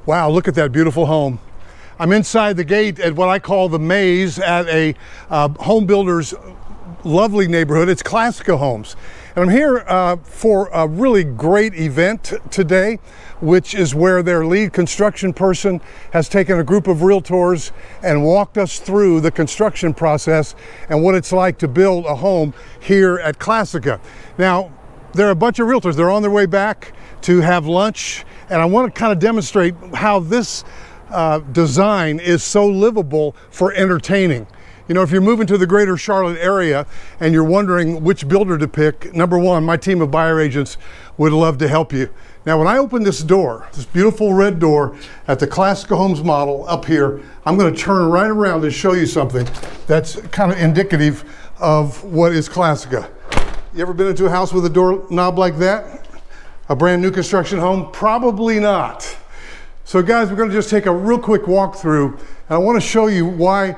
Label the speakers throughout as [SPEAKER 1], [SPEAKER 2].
[SPEAKER 1] Wow, look at that beautiful home. I'm inside the gate at what I call the maze at a home builder's lovely neighborhood. It's Classica Homes. And I'm here for a really great event today, which is where their lead construction person has taken a group of realtors and walked us through the construction process and what it's like to build a home here at Classica. Now, there are a bunch of realtors. They're on their way back to have lunch, and I want to kind of demonstrate how this design is so livable for entertaining. You know, if you're moving to the greater Charlotte area and you're wondering which builder to pick, number one, my team of buyer agents would love to help you. Now, when I open this door, this beautiful red door at the Classica Homes model up here, I'm going to turn right around and show you something that's kind of indicative of what is Classica. You ever been into a house with a doorknob like that? A brand new construction home? Probably not. So guys, we're going to just take a real quick walkthrough, and I want to show you why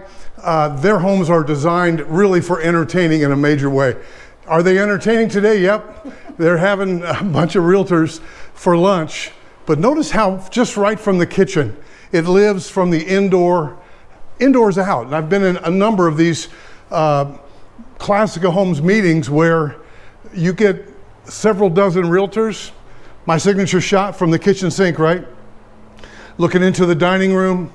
[SPEAKER 1] their homes are designed really for entertaining in a major way. Are they entertaining today? Yep. They're having a bunch of realtors for lunch, but notice how just right from the kitchen, it lives from the indoors out. And I've been in a number of these Classica Homes meetings where you get several dozen realtors, my signature shot from the kitchen sink, right? Looking into the dining room,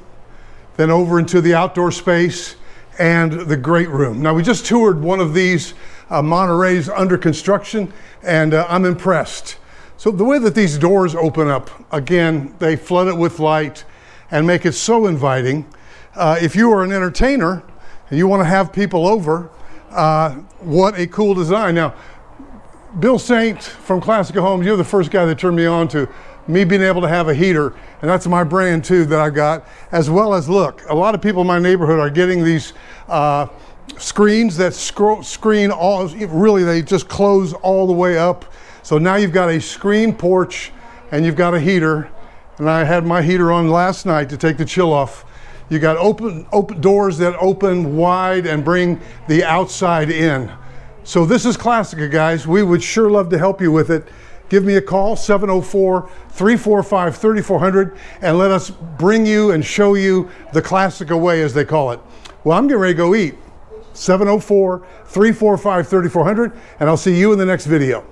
[SPEAKER 1] then over into the outdoor space and the great room. Now, we just toured one of these Monterey's under construction, and I'm impressed. So the way that these doors open up, again, they flood it with light and make it so inviting. If you are an entertainer and you want to have people over, what a cool design. Now, Bill Saint from Classica Homes, you're the first guy that turned me on to me being able to have a heater, and that's my brand too that I got, as well as, look, a lot of people in my neighborhood are getting these screens that screen all, really they just close all the way up. So now you've got a screen porch and you've got a heater, and I had my heater on last night to take the chill off. You got open doors that open wide and bring the outside in. So this is Classica, guys. We would sure love to help you with it. Give me a call, 704-345-3400, and let us bring you and show you the Classica way, as they call it. Well, I'm getting ready to go eat. 704-345-3400, and I'll see you in the next video.